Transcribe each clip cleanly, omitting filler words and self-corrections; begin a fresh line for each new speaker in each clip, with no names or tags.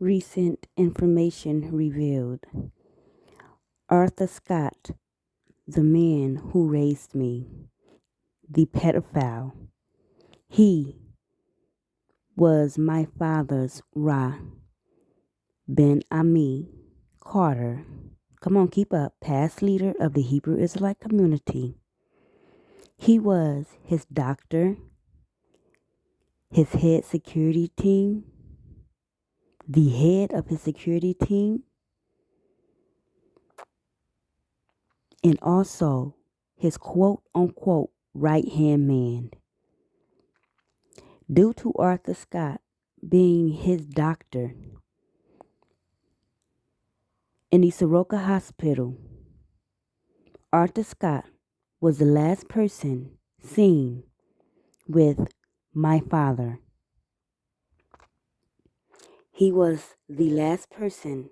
Recent information revealed Arthur Scott, the man who raised me, the pedophile, he was my father's Ra Ben Ammi Carter. Come on, keep up. Past leader of the Hebrew Israelite community. He was his doctor, his head security team, the head of his security team, and also his quote unquote right hand man. Due to Arthur Scott being his doctor in the Soroka Hospital, Arthur Scott was the last person seen with my father. He was the last person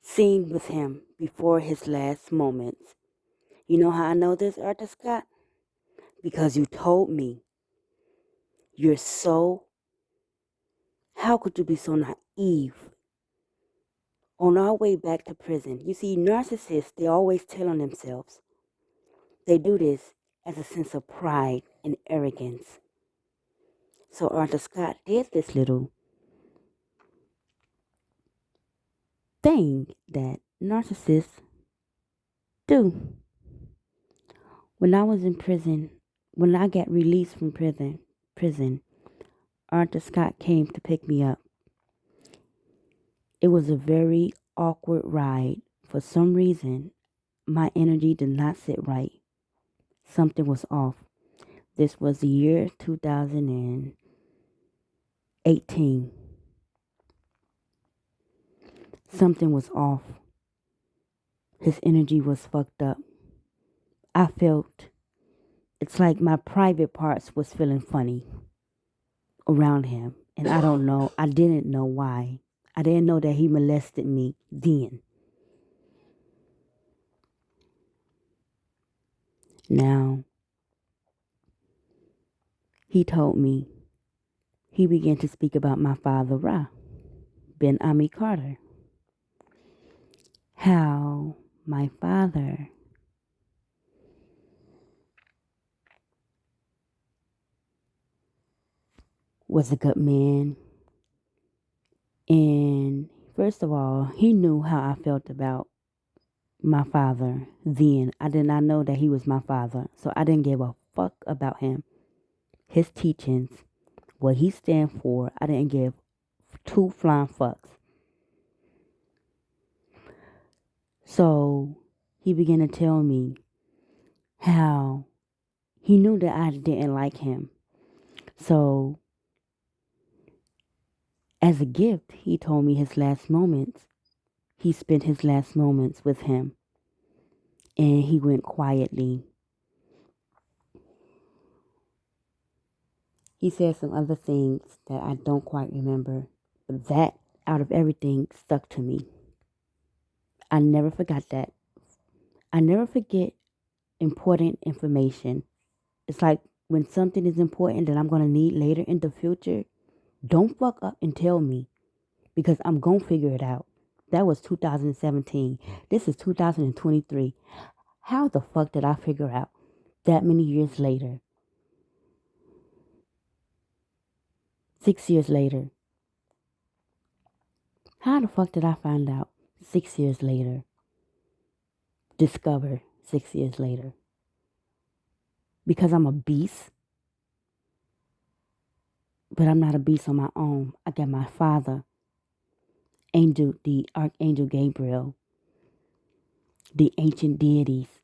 seen with him before his last moments. You know how I know this, Arthur Scott? Because you told me. You're so, how could you be so naive? On our way back to prison, you see, narcissists, they always tell on themselves. They do this as a sense of pride and arrogance. So Arthur Scott did this little thing that narcissists do. When I was in prison, when I got released from prison, Arthur Scott came to pick me up. It was a very awkward ride. For some reason, my energy did not sit right. Something was off. This was the year 2018. Something was off. His energy was fucked up. I felt, it's like my private parts was feeling funny around him. And I don't know, I didn't know why. I didn't know that he molested me then. Now, he told me, he began to speak about my father, Ra, Ben Ammi Carter. How my father was a good man. And first of all, he knew how I felt about my father then. I did not know that he was my father. So I didn't give a fuck about him. His teachings, what he stand for, I didn't give two flying fucks. So he began to tell me how he knew that I didn't like him. So as a gift, he told me his last moments. He spent his last moments with him. And he went quietly. He said some other things that I don't quite remember. But that, out of everything, stuck to me. I never forgot that. I never forget important information. It's like when something is important that I'm going to need later in the future, don't fuck up and tell me because I'm going to figure it out. That was 2017. This is 2023. How the fuck did I figure out that many years later? 6 years later. How the fuck did I find out 6 years later? Discover 6 years later. Because I'm a beast. But I'm not a beast on my own. I got my father, angel, the Archangel Gabriel, the ancient deities,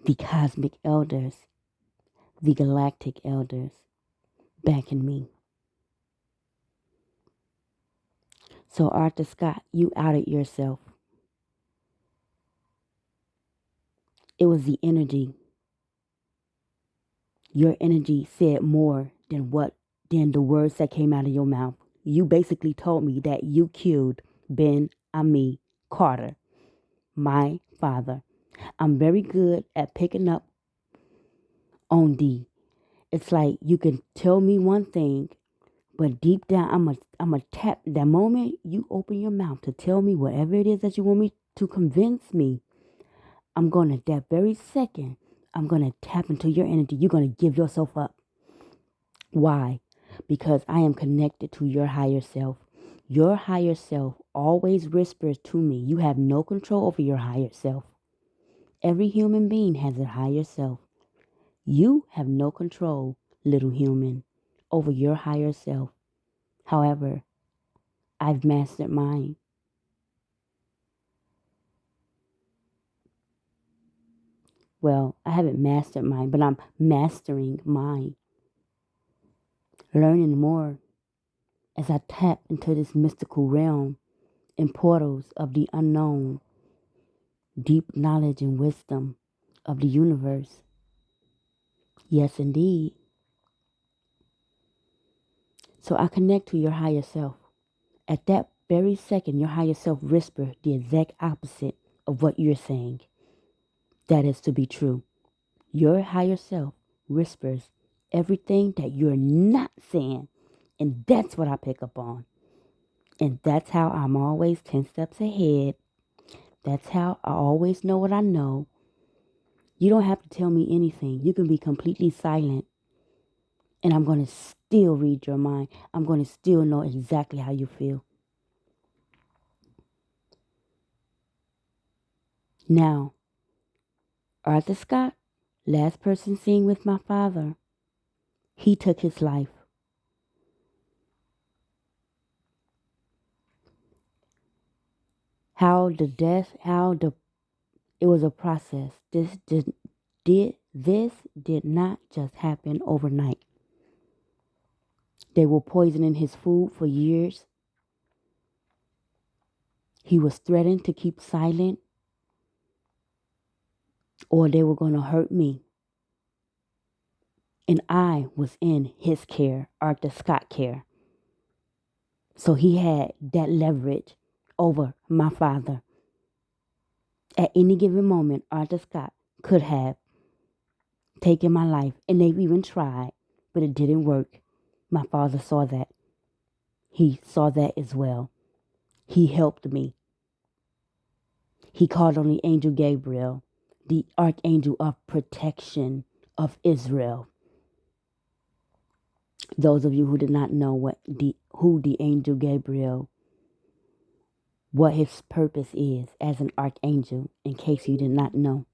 the cosmic elders, the galactic elders backing me. So Arthur Scott, you outed yourself. It was the energy. Your energy said more than the words that came out of your mouth. You basically told me that you killed Ben Ammi Carter, my father. I'm very good at picking up on D. It's like you can tell me one thing, but deep down I'm going to tap. The moment you open your mouth to tell me whatever it is that you want me to convince me, I'm going to, that very second, I'm going to tap into your energy. You're going to give yourself up. Why? Because I am connected to your higher self. Your higher self always whispers to me. You have no control over your higher self. Every human being has a higher self. You have no control, little human, over your higher self. However, I've mastered mine. Well, I haven't mastered mine, but I'm mastering mine. Learning more as I tap into this mystical realm and portals of the unknown, deep knowledge and wisdom of the universe. Yes, indeed. So I connect to your higher self. At that very second, your higher self whispers the exact opposite of what you're saying. That is to be true. Your higher self whispers everything that you're not saying. And that's what I pick up on. And that's how I'm always 10 steps ahead. That's how I always know what I know. You don't have to tell me anything. You can be completely silent. And I'm going to still read your mind. I'm going to still know exactly how you feel. Now, Arthur Scott, last person seen with my father, he took his life. It was a process. This did not just happen overnight. They were poisoning his food for years. He was threatened to keep silent or they were going to hurt me. And I was in his care, Arthur Scott care. So he had that leverage over my father. At any given moment, Arthur Scott could have taken my life, and they even tried, but it didn't work. My father saw that. He saw that as well. He helped me. He called on the angel Gabriel, the archangel of protection of Israel. Those of you who did not know who the angel Gabriel, what his purpose is as an archangel, in case you did not know.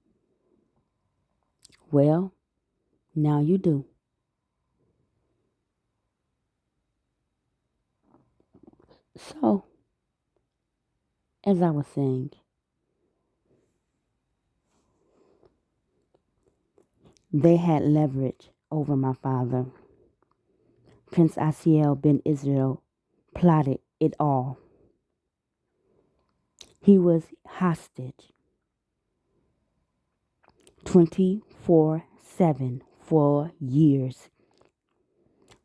Well, now you do. So, as I was saying, they had leverage over my father. Prince Asiel bin Israel plotted it all. He was hostage 24/7 for years.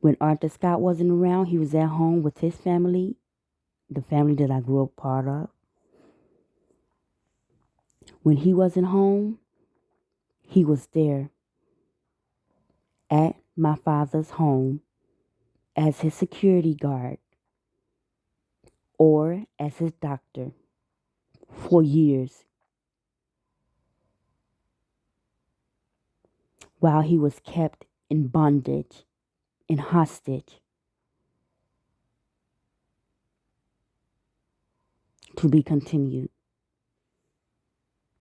When Arthur Scott wasn't around, he was at home with his family, the family that I grew up part of. When he wasn't home, he was there at my father's home as his security guard or as his doctor for years while he was kept in bondage and hostage to be continued.